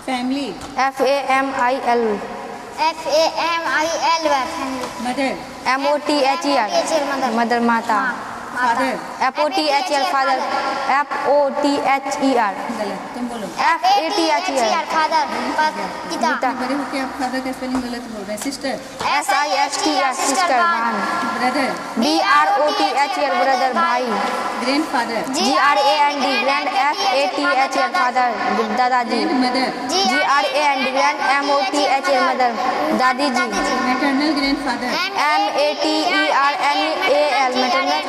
Family, FAMIL, FAMIL family, mother, MOTHER, mother माता, father, FOTHER father, FOTHER, गलत, तुम बोलो। FATHER फादर, पिता, बड़े होके आप फादर का स्पेलिंग गलत बोल रहे हैं। सिस्टर, SISTER सिस्टर बहन, ब्रदर, BROTHER ब्रदर भाई, grandfather, GRAND grand FATHER father दादाजी, mother, GRAND grand MOTHER mother दादी जी, मैटरनल ग्रैंडफादर। MATERNAL मैटरनल,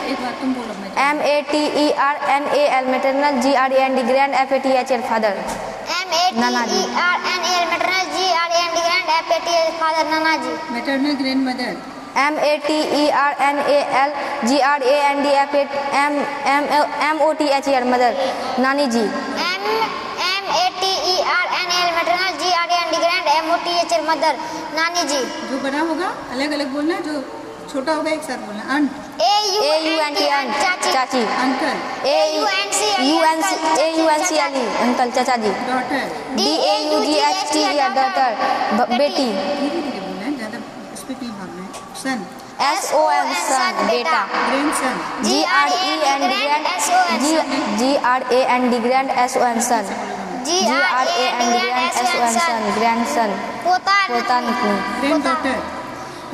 एक बार तुम बोलो। MATERNAL maternal GRAND grand FATHER father नानाजी, MATERNAL maternal GRAND FATHER father नानाजी, maternal grand mother, MATERNAL GRAND MOTHER mother नानी जी, MATERNAL maternal GRAND MOTHER mother नानी जी। जो बड़ा होगा अलग अलग बोलना, जो छोटा होगा एक साथ बोलना। अंट, AUNT चाची, अंकल, AUNCLE अंकल चाचा जी, डॉटर, DAUGHTER डॉटर बेटी, धीरे धीरे बोलना है, ज़्यादा स्पीड नहीं भागना है। सन, SON सन बेटा, grandson, GRAND grand SON son, GRAND son grandson पोता नतनी, granddaughter,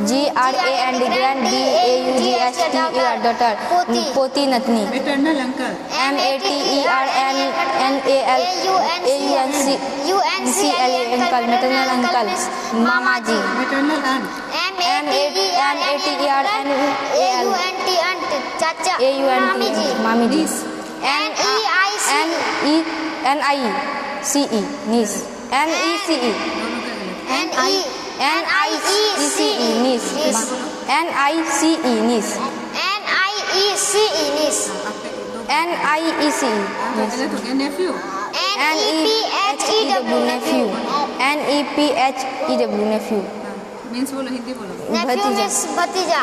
GRAND grand DAUGHTER daughter पोती नतनी, maternal uncle, MATERNAL uncle maternal uncle मामा जी, मैटरनल आंट, MATERNAL AUNT चाचा मामी जी, मामी जी, NICE नीस, NECE NICE नीस, NICE नीस, NICE गलत हो गया। Nephew, NEPHEW nephew, NEPHEW nephew means बोलो, हिंदी बोलो। भतीजा, भतीजा,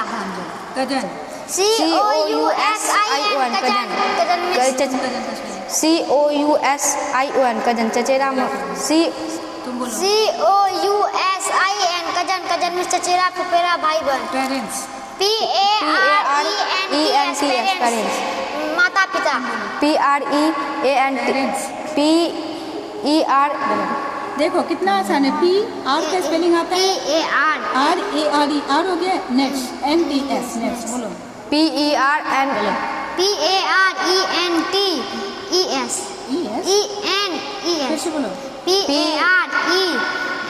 cousin, COUSIN cousin, COUSIN cousin चचेरा तुम बोलो। COUSIN कजन, कजन में चचेरा फुफेरा भाई बहन। पेरेंट्स, PARENTS parents, माता पिता। PER देखो कितना आसान है। पी आर का स्पेलिंग आता है PAR RARE, आर हो गया। नेट्स, NTS नेट्स, बोलो। PER and PARENTES फिर से बोलो।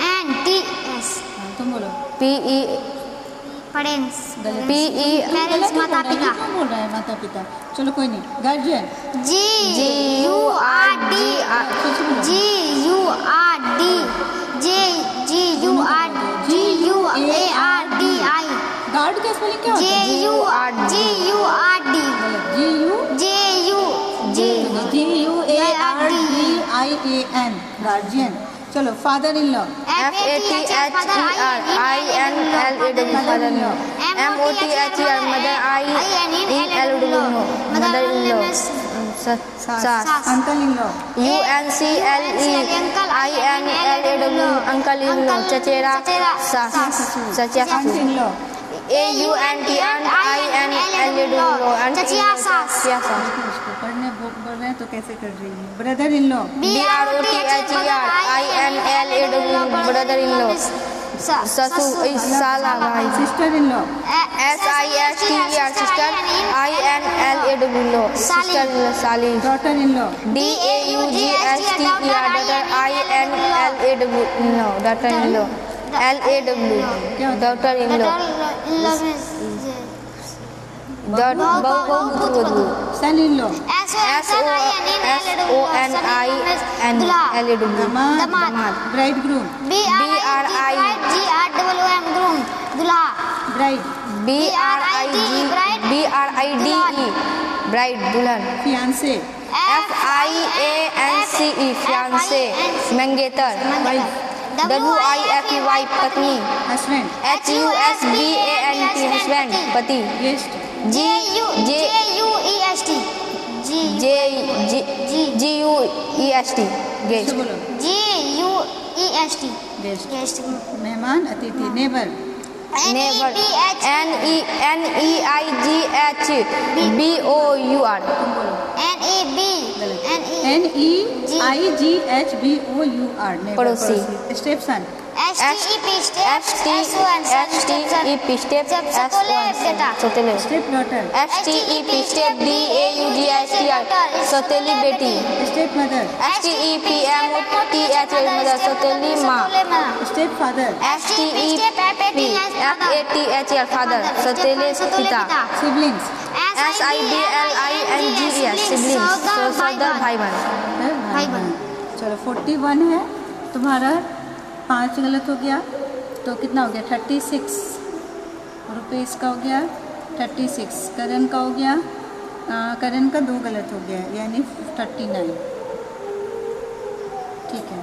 PARENTS तुम बोलो। PE पेरेंट्स, गलत। पेरेंट्स माता पिता। कौन बोल रहा है माता पिता? चलो कोई नहीं। गार्जियन, GUARDI गार्ड का स्पेलिंग क्या होता है? GUARDIAN guardian. चलो father in law, FATHER INLAW father in law, MOTHER mother INLW mother in law, सास, uncle in law, UNCLE uncle in law चचेरा सास चचा आंट इन लॉ, AUNT चचिया सास। इसको पढ़ने बोल रहे हैं तो कैसे कर रही है? Brother in law, BROTHERINLAW brother in law ससुर साला भाई, sister in law, SISTER sister INLAW sister in law साली, daughter in law, DAUGHTER daughter INLAW daughter in law LAW daughter in law बहु सन इन लॉ, SONINLAW दामाद। Bride groom, groom दूल्हा। Bride, BRIDE bride दुल्हन, fiance, FIANCE fiancé मंगेतर, wife, WIFE wife पत्नी, husband, HUSBAND husband पति, guest, GUEST GUEST guest, बोलो। NEEST guest, मेहमान, अतिथि, neighbour, neighbour, NEIGHBOUR, NEIGHBOUR, neighbour, पड़ोसी। Step son, STEP step S1 STEP step सौतेले, step daughter, STEP step DAUGSTR सौतेली बेटी, स्टेप मदर, STEPMOTH मदर सौतेली माँ, स्टेप फादर, STEPFATHR फादर सौतेले पिता, सिबलिंग्स, SIBLINGS सिबलिंग्स सौदर भाई बहन। भाई बहन। चलो 41 है तुम्हारा, 5 गलत हो गया तो कितना हो गया 36, रुपेश का हो गया 36, करण का हो गया करण का 2 गलत हो गया यानी 39। ठीक है।